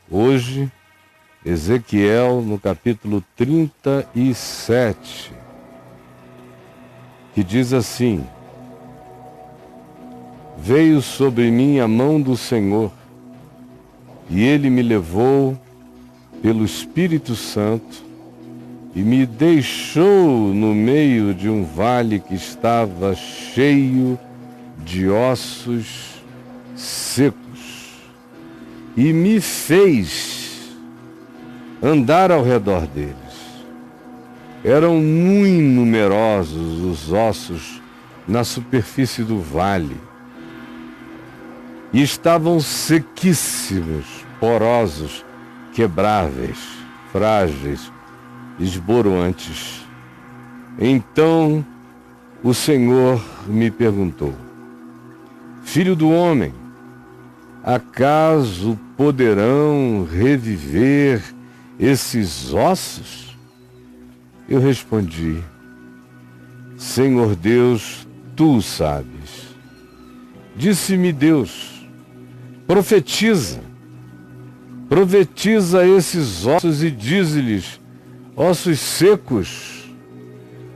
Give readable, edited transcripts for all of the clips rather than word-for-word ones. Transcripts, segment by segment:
Hoje, Ezequiel, no capítulo 37, que diz assim: Veio sobre mim a mão do Senhor, e ele me levou pelo Espírito Santo e me deixou no meio de um vale que estava cheio de ossos secos, e me fez andar ao redor deles. Eram muito numerosos os ossos na superfície do vale, e estavam sequíssimos, porosos, quebráveis, frágeis, esboroantes. Então o Senhor me perguntou: Filho do homem, acaso poderão reviver esses ossos? Eu respondi: Senhor Deus, tu sabes. Disse-me Deus: profetiza esses ossos e dize-lhes: ossos secos,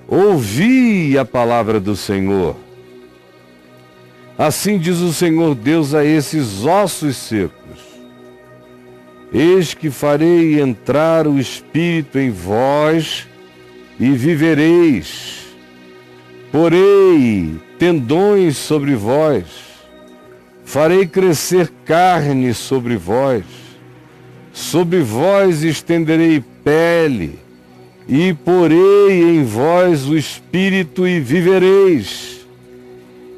ouvi a palavra do Senhor. Assim diz o Senhor Deus a esses ossos secos: eis que farei entrar o Espírito em vós e vivereis. Porei tendões sobre vós, farei crescer carne sobre vós estenderei pele, e porei em vós o Espírito e vivereis.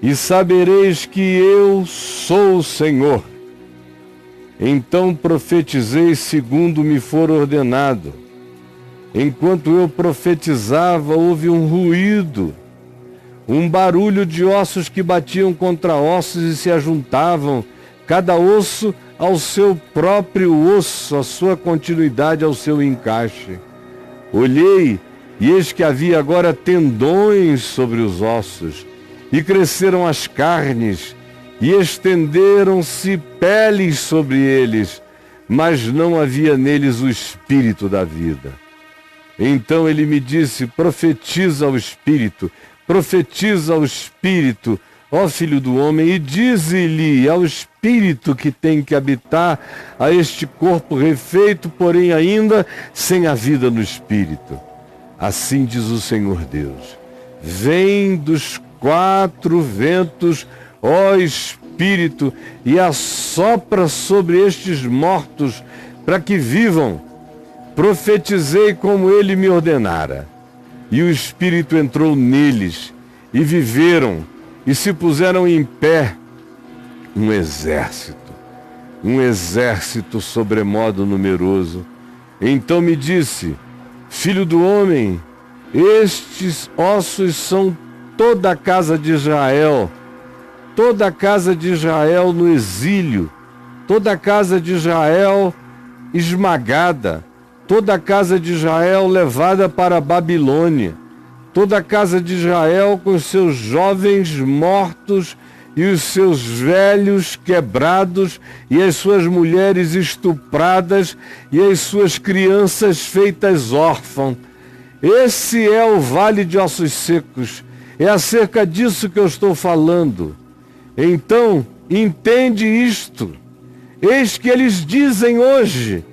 E sabereis que eu sou o Senhor. Então profetizei segundo me for ordenado. Enquanto eu profetizava, houve um ruído, um barulho de ossos que batiam contra ossos e se ajuntavam, cada osso ao seu próprio osso, a sua continuidade ao seu encaixe. Olhei, e eis que havia agora tendões sobre os ossos, e cresceram as carnes, e estenderam-se peles sobre eles, mas não havia neles o espírito da vida. Então ele me disse: profetiza ao Espírito, ó filho do homem, e dize-lhe ao Espírito que tem que habitar a este corpo refeito, porém ainda sem a vida no Espírito. Assim diz o Senhor Deus: vem dos 4 ventos, ó Espírito, e assopra sobre estes mortos, para que vivam. Profetizei como ele me ordenara, e o Espírito entrou neles, e viveram, e se puseram em pé um exército sobremodo numeroso. Então me disse: filho do homem, estes ossos são toda a casa de Israel no exílio, toda a casa de Israel esmagada, toda a casa de Israel levada para a Babilônia, toda a casa de Israel com os seus jovens mortos e os seus velhos quebrados e as suas mulheres estupradas e as suas crianças feitas órfãs. Esse é o vale de ossos secos. É acerca disso que eu estou falando. Então, entende isto. Eis que eles dizem hoje: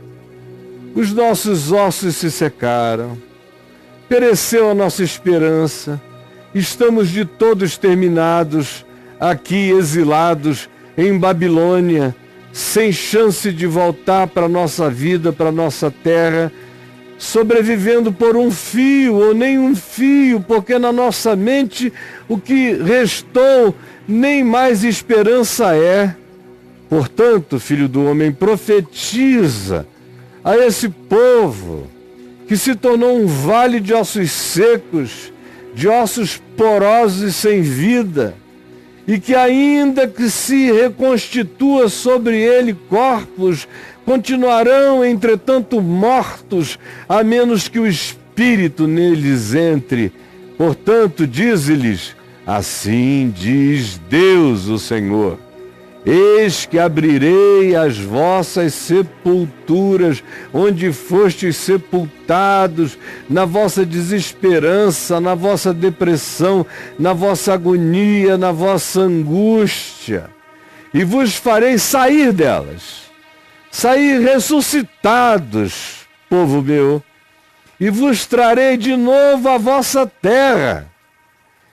os nossos ossos se secaram, pereceu a nossa esperança, estamos de todos terminados, aqui exilados em Babilônia, sem chance de voltar para a nossa vida, para a nossa terra, sobrevivendo por um fio ou nem um fio, porque na nossa mente o que restou nem mais esperança é. Portanto, filho do homem, profetiza a esse povo que se tornou um vale de ossos secos, de ossos porosos e sem vida, e que ainda que se reconstitua sobre ele corpos, continuarão entretanto mortos, a menos que o Espírito neles entre. Portanto, dize-lhes: assim diz Deus o Senhor: Eis que abrirei as vossas sepulturas, onde fostes sepultados, na vossa desesperança, na vossa depressão, na vossa agonia, na vossa angústia, e vos farei sair delas, sair ressuscitados, povo meu, e vos trarei de novo à vossa terra,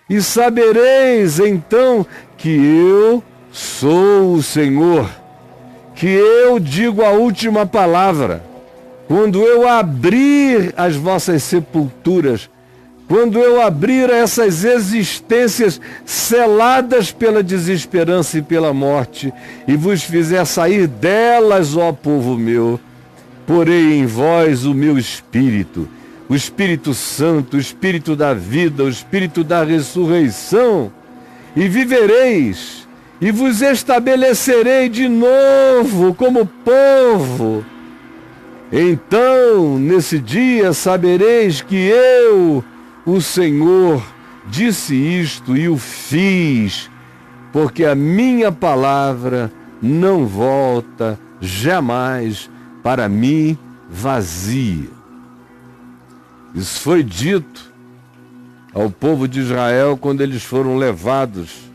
e sabereis então que eu sou o Senhor, que eu digo a última palavra. Quando eu abrir as vossas sepulturas, quando eu abrir essas existências seladas pela desesperança e pela morte, e vos fizer sair delas, ó povo meu, porei em vós o meu Espírito, o Espírito Santo, o Espírito da vida, o Espírito da ressurreição, e vivereis, e vos estabelecerei de novo como povo. Então, nesse dia, sabereis que eu, o Senhor, disse isto e o fiz, porque a minha palavra não volta jamais para mim vazia. Isso foi dito ao povo de Israel quando eles foram levados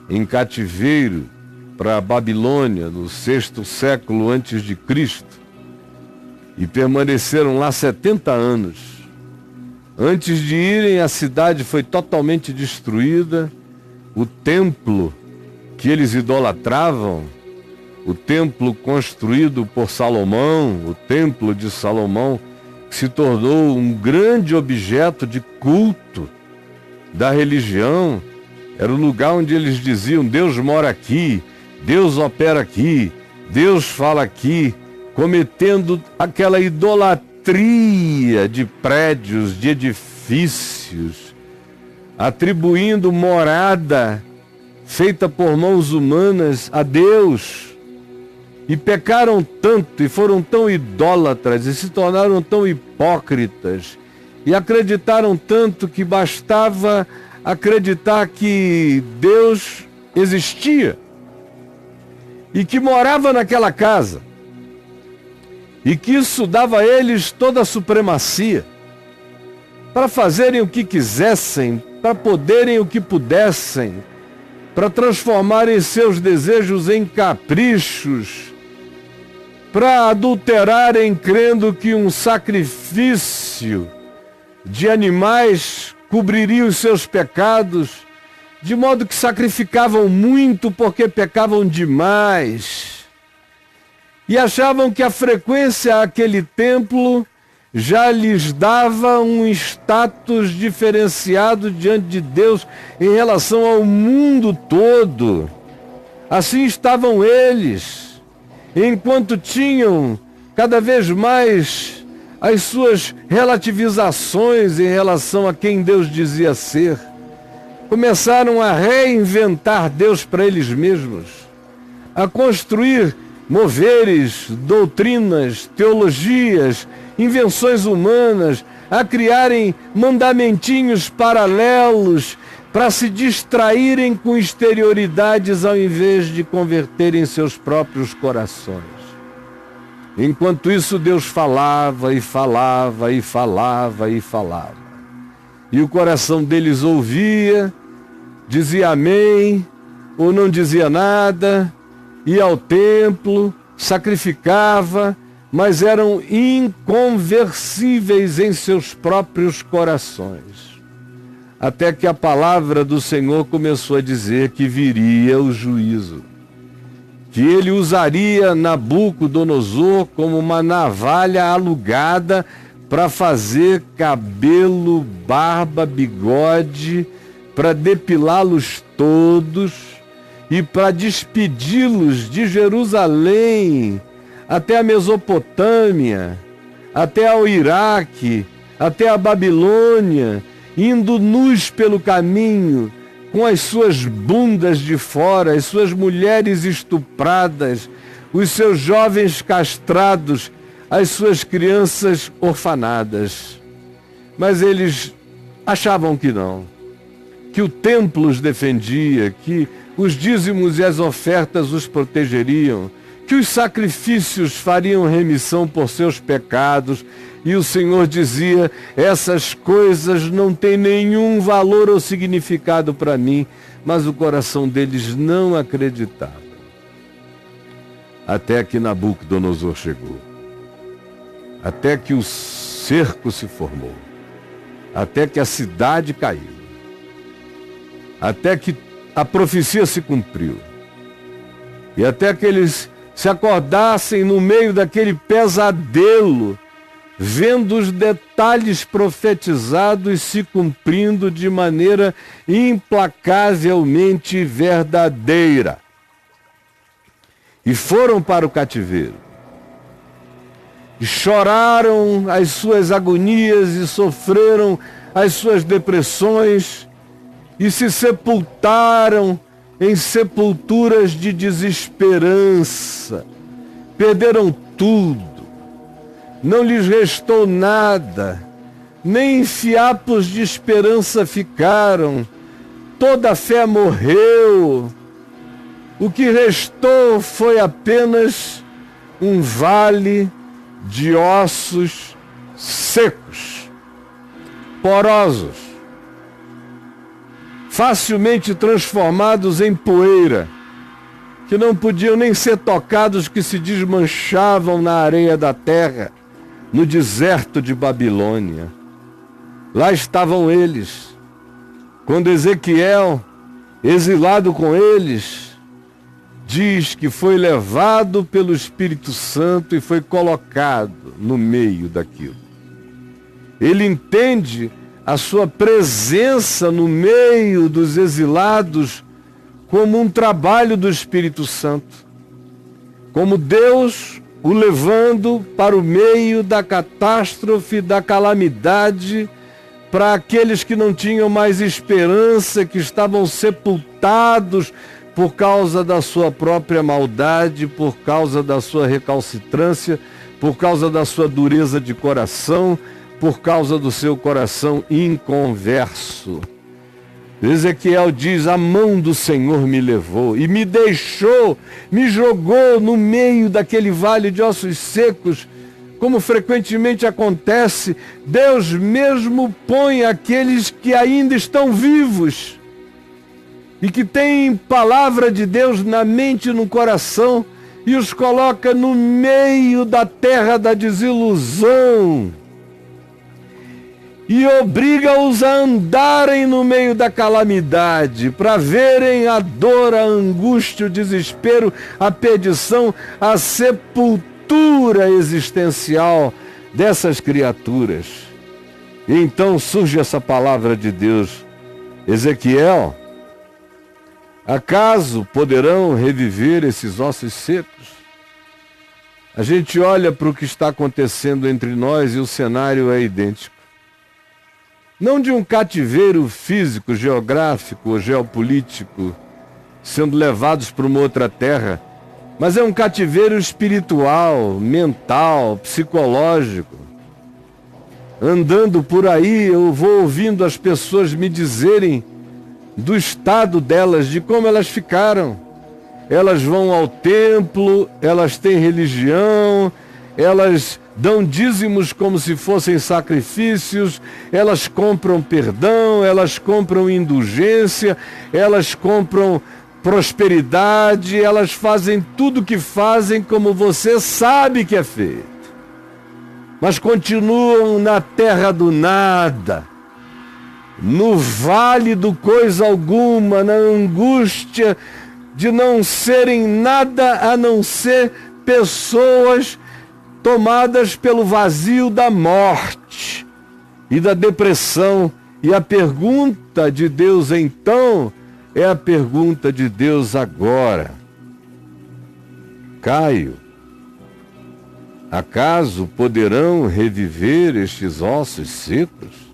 em cativeiro para a Babilônia, no 6º século antes de Cristo, e permaneceram lá 70 anos. Antes de irem, a cidade foi totalmente destruída, o templo que eles idolatravam, o templo construído por Salomão, o templo de Salomão, que se tornou um grande objeto de culto da religião, era o lugar onde eles diziam: Deus mora aqui, Deus opera aqui, Deus fala aqui, cometendo aquela idolatria de prédios, de edifícios, atribuindo morada feita por mãos humanas a Deus. E pecaram tanto, e foram tão idólatras, e se tornaram tão hipócritas, e acreditaram tanto que bastava acreditar que Deus existia e que morava naquela casa e que isso dava a eles toda a supremacia para fazerem o que quisessem, para poderem o que pudessem, para transformarem seus desejos em caprichos, para adulterarem crendo que um sacrifício de animais cobriria os seus pecados, de modo que sacrificavam muito porque pecavam demais. E achavam que a frequência àquele templo já lhes dava um status diferenciado diante de Deus em relação ao mundo todo. Assim estavam eles, enquanto tinham cada vez mais as suas relativizações em relação a quem Deus dizia ser. Começaram a reinventar Deus para eles mesmos, a construir moveres, doutrinas, teologias, invenções humanas, a criarem mandamentinhos paralelos para se distraírem com exterioridades ao invés de converterem seus próprios corações. Enquanto isso, Deus falava e falava e falava e falava. E o coração deles ouvia, dizia amém, ou não dizia nada, ia ao templo, sacrificava, mas eram inconversíveis em seus próprios corações. Até que a palavra do Senhor começou a dizer que viria o juízo, que ele usaria Nabucodonosor como uma navalha alugada para fazer cabelo, barba, bigode, para depilá-los todos e para despedi-los de Jerusalém até a Mesopotâmia, até ao Iraque, até a Babilônia, indo nus pelo caminho, com as suas bundas de fora, as suas mulheres estupradas, os seus jovens castrados, as suas crianças orfanadas. Mas eles achavam que não, que o templo os defendia, que os dízimos e as ofertas os protegeriam, que os sacrifícios fariam remissão por seus pecados. E o Senhor dizia: essas coisas não têm nenhum valor ou significado para mim, mas o coração deles não acreditava. Até que Nabucodonosor chegou, até que o cerco se formou, até que a cidade caiu, até que a profecia se cumpriu, e até que eles se acordassem no meio daquele pesadelo, vendo os detalhes profetizados se cumprindo de maneira implacavelmente verdadeira. E foram para o cativeiro. E choraram as suas agonias e sofreram as suas depressões e se sepultaram em sepulturas de desesperança. Perderam tudo. Não lhes restou nada, nem fiapos de esperança ficaram, toda a fé morreu. O que restou foi apenas um vale de ossos secos, porosos, facilmente transformados em poeira, que não podiam nem ser tocados, que se desmanchavam na areia da terra, no deserto de Babilônia. Lá estavam eles, quando Ezequiel, exilado com eles, diz que foi levado pelo Espírito Santo e foi colocado no meio daquilo. Ele entende a sua presença no meio dos exilados como um trabalho do Espírito Santo, como Deus o levando para o meio da catástrofe, da calamidade, para aqueles que não tinham mais esperança, que estavam sepultados por causa da sua própria maldade, por causa da sua recalcitrância, por causa da sua dureza de coração, por causa do seu coração inconverso. Ezequiel diz: a mão do Senhor me levou e me deixou, me jogou no meio daquele vale de ossos secos. Como frequentemente acontece, Deus mesmo põe aqueles que ainda estão vivos e que têm palavra de Deus na mente e no coração, e os coloca no meio da terra da desilusão e obriga-os a andarem no meio da calamidade, para verem a dor, a angústia, o desespero, a perdição, a sepultura existencial dessas criaturas. E então surge essa palavra de Deus: Ezequiel, acaso poderão reviver esses ossos secos? A gente olha para o que está acontecendo entre nós e o cenário é idêntico. Não de um cativeiro físico, geográfico ou geopolítico, sendo levados para uma outra terra, mas é um cativeiro espiritual, mental, psicológico. Andando por aí, eu vou ouvindo as pessoas me dizerem do estado delas, de como elas ficaram. Elas vão ao templo, elas têm religião, elas dão dízimos como se fossem sacrifícios, elas compram perdão, elas compram indulgência, elas compram prosperidade, elas fazem tudo o que fazem como você sabe que é feito. Mas continuam na terra do nada, no vale do coisa alguma, na angústia de não serem nada a não ser pessoas tomadas pelo vazio da morte e da depressão. E a pergunta de Deus então é a pergunta de Deus agora: Caio, acaso poderão reviver estes ossos secos?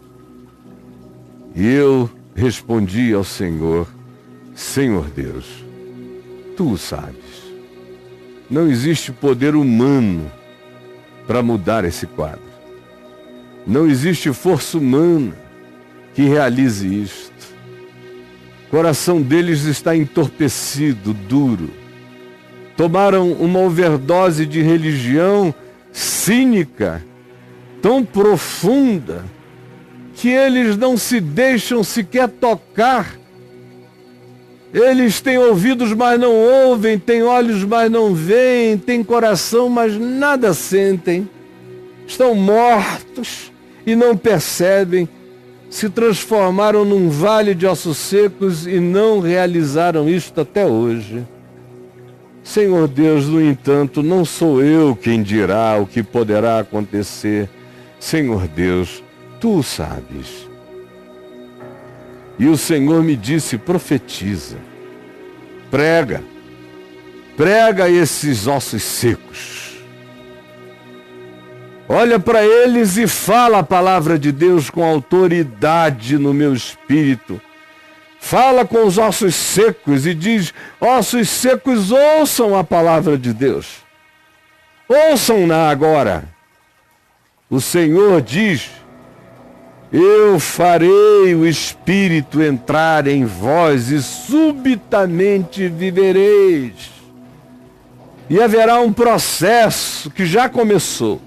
E eu respondi ao Senhor: Senhor Deus, Tu o sabes. Não existe poder humano para mudar esse quadro. Não existe força humana que realize isto. coração deles está entorpecido, duro. Tomaram uma overdose de religião cínica, tão profunda, que eles não se deixam sequer tocar. Eles têm ouvidos, mas não ouvem, têm olhos, mas não veem, têm coração, mas nada sentem. Estão mortos e não percebem. Se transformaram num vale de ossos secos e não realizaram isto até hoje. Senhor Deus, no entanto, não sou eu quem dirá o que poderá acontecer. Senhor Deus, Tu o sabes. E o Senhor me disse, profetiza, prega esses ossos secos. Olha para eles e fala a palavra de Deus com autoridade no meu espírito. Fala com os ossos secos e diz, ossos secos, ouçam a palavra de Deus. Ouçam-na agora. O Senhor diz, eu farei o Espírito entrar em vós e subitamente vivereis. E haverá um processo que já começou.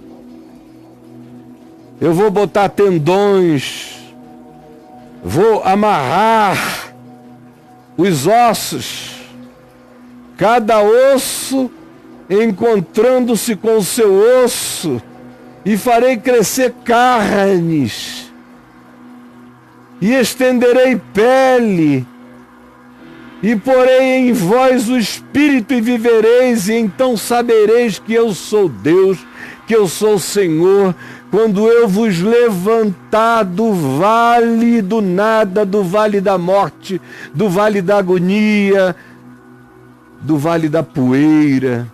Eu vou botar tendões, vou amarrar os ossos, cada osso encontrando-se com o seu osso, e farei crescer carnes, e estenderei pele, e porei em vós o Espírito e vivereis, e então sabereis que eu sou Deus, que eu sou o Senhor, quando eu vos levantar do vale do nada, do vale da morte, do vale da agonia, do vale da poeira,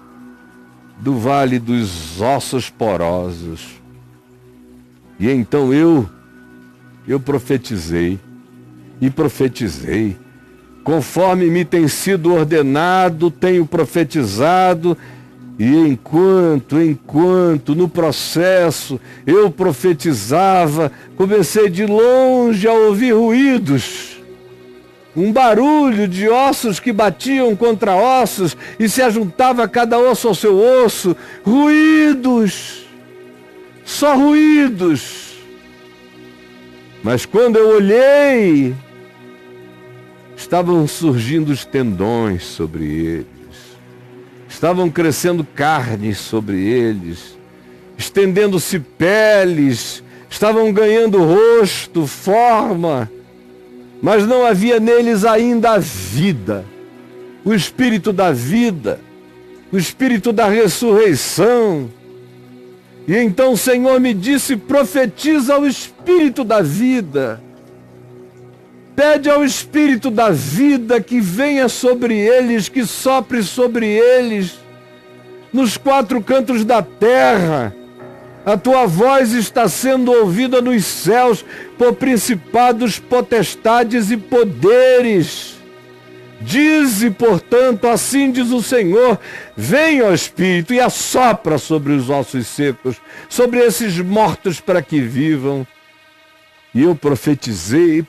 do vale dos ossos porosos. E então eu profetizei, e profetizei, conforme me tem sido ordenado, tenho profetizado, e enquanto no processo eu profetizava, comecei de longe a ouvir ruídos, um barulho de ossos que batiam contra ossos e se ajuntava cada osso ao seu osso, ruídos, só ruídos. Mas quando eu olhei, estavam surgindo os tendões sobre eles, estavam crescendo carnes sobre eles, estendendo-se peles, estavam ganhando rosto, forma, mas não havia neles ainda a vida, o Espírito da vida, o Espírito da ressurreição. E então o Senhor me disse, profetiza o Espírito da vida. Pede ao Espírito da vida que venha sobre eles, que sopre sobre eles, nos quatro cantos da terra. A tua voz está sendo ouvida nos céus por principados, potestades e poderes. Dize, portanto, assim diz o Senhor, venha, ó Espírito, e assopra sobre os ossos secos, sobre esses mortos para que vivam. E eu profetizei,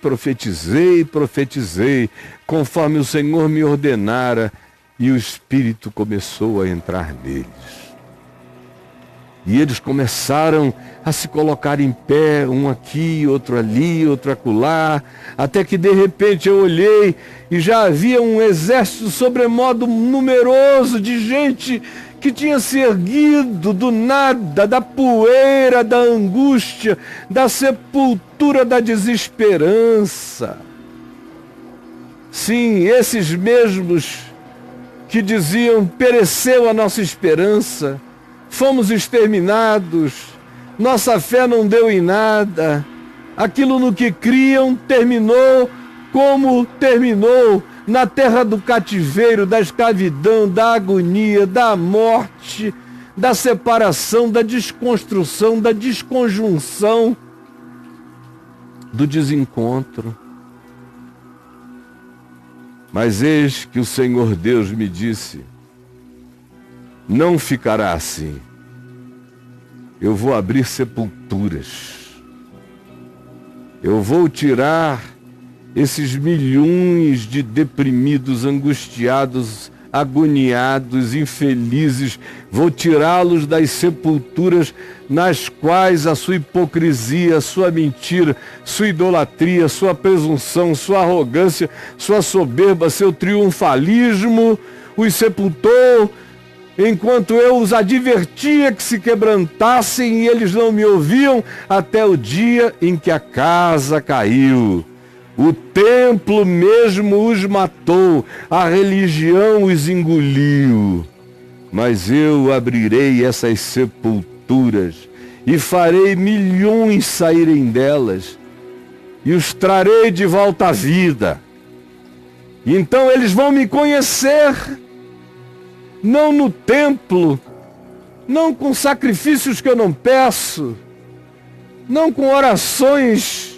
conforme o Senhor me ordenara, e o Espírito começou a entrar neles. E eles começaram a se colocar em pé, um aqui, outro ali, outro acolá, até que de repente eu olhei e já havia um exército sobremodo numeroso de gente que tinha se erguido do nada, da poeira, da angústia, da sepultura da desesperança. Sim, esses mesmos que diziam, pereceu a nossa esperança, fomos exterminados, nossa fé não deu em nada, aquilo no que criam terminou como terminou, na terra do cativeiro, da escravidão, da agonia, da morte, da separação, da desconstrução, da desconjunção, do desencontro. Mas eis que o Senhor Deus me disse, não ficará assim. Eu vou abrir sepulturas. Eu vou tirar esses milhões de deprimidos, angustiados, agoniados, infelizes, vou tirá-los das sepulturas nas quais a sua hipocrisia, sua mentira, sua idolatria, sua presunção, sua arrogância, sua soberba, seu triunfalismo os sepultou, enquanto eu os advertia que se quebrantassem e eles não me ouviam, até o dia em que a casa caiu. O templo mesmo os matou, a religião os engoliu. Mas eu abrirei essas sepulturas e farei milhões saírem delas e os trarei de volta à vida. E então eles vão me conhecer, não no templo, não com sacrifícios que eu não peço, não com orações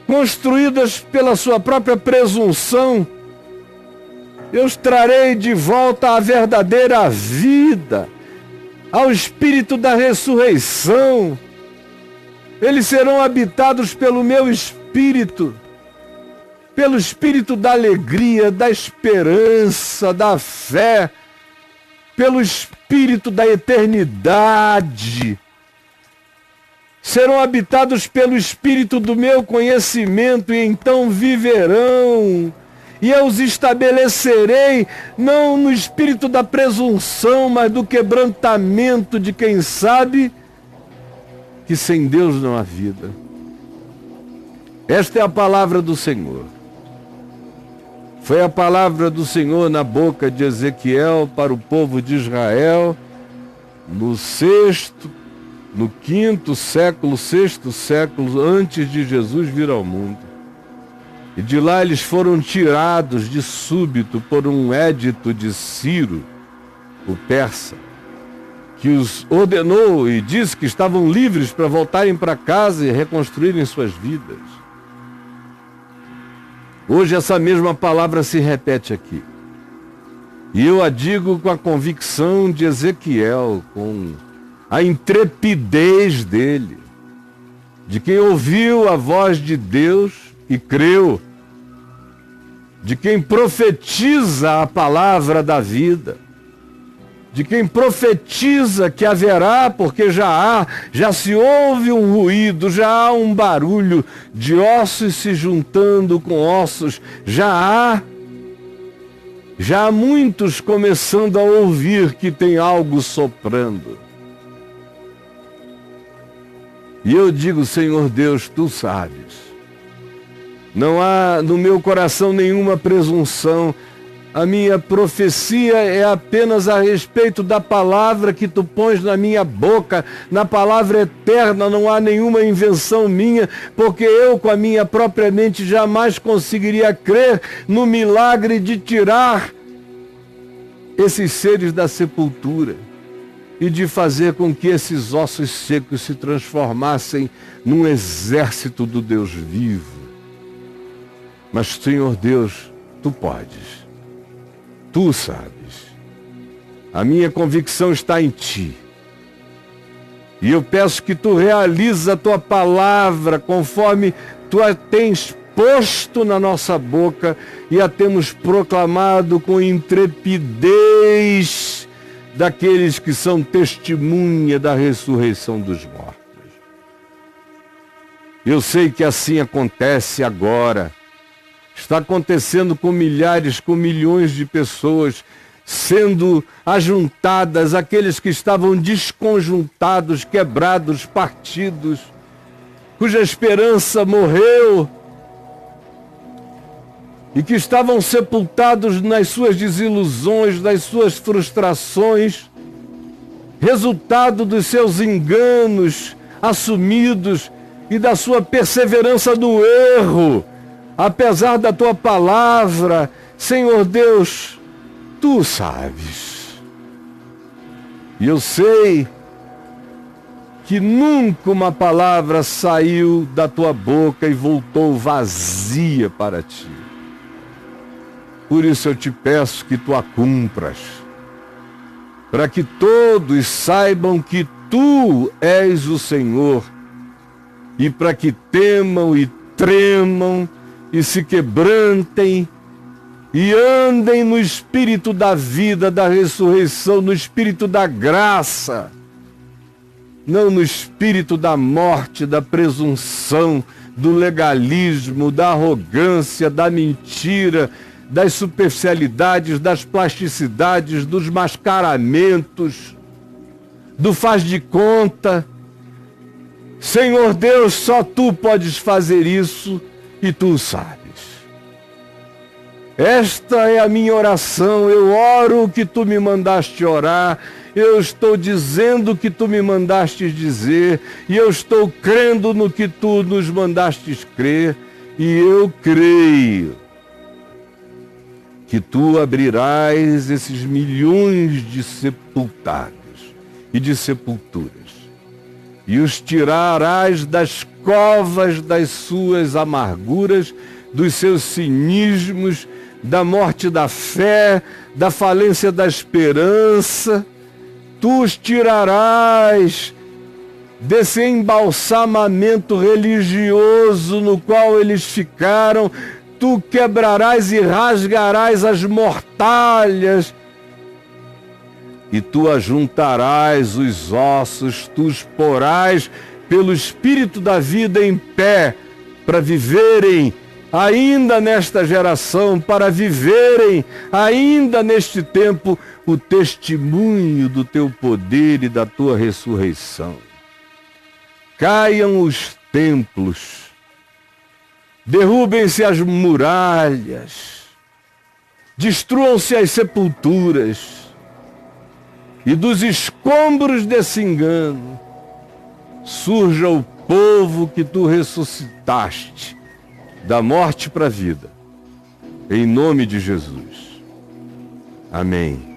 construídas pela sua própria presunção. Eu os trarei de volta à verdadeira vida, ao espírito da ressurreição. Eles serão habitados pelo meu espírito, pelo espírito da alegria, da esperança, da fé, pelo espírito da eternidade. Serão habitados pelo espírito do meu conhecimento e então viverão. E eu os estabelecerei não no espírito da presunção, mas do quebrantamento de quem sabe que sem Deus não há vida. Esta é a palavra do Senhor. Foi a palavra do Senhor na boca de Ezequiel para o povo de Israel no quinto século, sexto século, antes de Jesus vir ao mundo. E de lá eles foram tirados de súbito por um édito de Ciro, o persa, que os ordenou e disse que estavam livres para voltarem para casa e reconstruírem suas vidas. Hoje essa mesma palavra se repete aqui. E eu a digo com a convicção de Ezequiel, com a intrepidez dele, de quem ouviu a voz de Deus e creu, de quem profetiza a palavra da vida, de quem profetiza que haverá, porque já se ouve um ruído, já há um barulho de ossos se juntando com ossos, já há muitos começando a ouvir que tem algo soprando. E eu digo, Senhor Deus, Tu sabes. Não há no meu coração nenhuma presunção. A minha profecia é apenas a respeito da palavra que Tu pões na minha boca, na palavra eterna. Não há nenhuma invenção minha, porque eu com a minha própria mente jamais conseguiria crer no milagre de tirar esses seres da sepultura e de fazer com que esses ossos secos se transformassem num exército do Deus vivo. Mas, Senhor Deus, Tu podes. Tu sabes. A minha convicção está em Ti. E eu peço que Tu realizes a Tua palavra conforme Tu a tens posto na nossa boca e a temos proclamado com intrepidez daqueles que são testemunha da ressurreição dos mortos. Eu sei que assim acontece agora. Está acontecendo com milhares, com milhões de pessoas sendo ajuntadas, aqueles que estavam desconjuntados, quebrados, partidos, cuja esperança morreu e que estavam sepultados nas suas desilusões, nas suas frustrações, resultado dos seus enganos assumidos e da sua perseverança no erro, apesar da Tua palavra. Senhor Deus, Tu sabes. E eu sei que nunca uma palavra saiu da Tua boca e voltou vazia para Ti. Por isso eu te peço que Tu a cumpras, para que todos saibam que Tu és o Senhor, e para que temam e tremam e se quebrantem e andem no espírito da vida, da ressurreição, no espírito da graça, não no espírito da morte, da presunção, do legalismo, da arrogância, da mentira, das superficialidades, das plasticidades, dos mascaramentos, do faz de conta. Senhor Deus, só Tu podes fazer isso e Tu o sabes. Esta é a minha oração, eu oro o que Tu me mandaste orar, eu estou dizendo o que Tu me mandaste dizer, e eu estou crendo no que Tu nos mandastes crer, e eu creio que Tu abrirás esses milhões de sepultados e de sepulturas, e os tirarás das covas das suas amarguras, dos seus cinismos, da morte da fé, da falência da esperança. Tu os tirarás desse embalsamamento religioso no qual eles ficaram. Tu quebrarás e rasgarás as mortalhas, e tu ajuntarás os ossos, tu os porás pelo Espírito da vida em pé, para viverem ainda nesta geração, para viverem ainda neste tempo o testemunho do Teu poder e da Tua ressurreição. Caiam os templos, derrubem-se as muralhas, destruam-se as sepulturas, e dos escombros desse engano surja o povo que Tu ressuscitaste da morte para a vida, em nome de Jesus. Amém.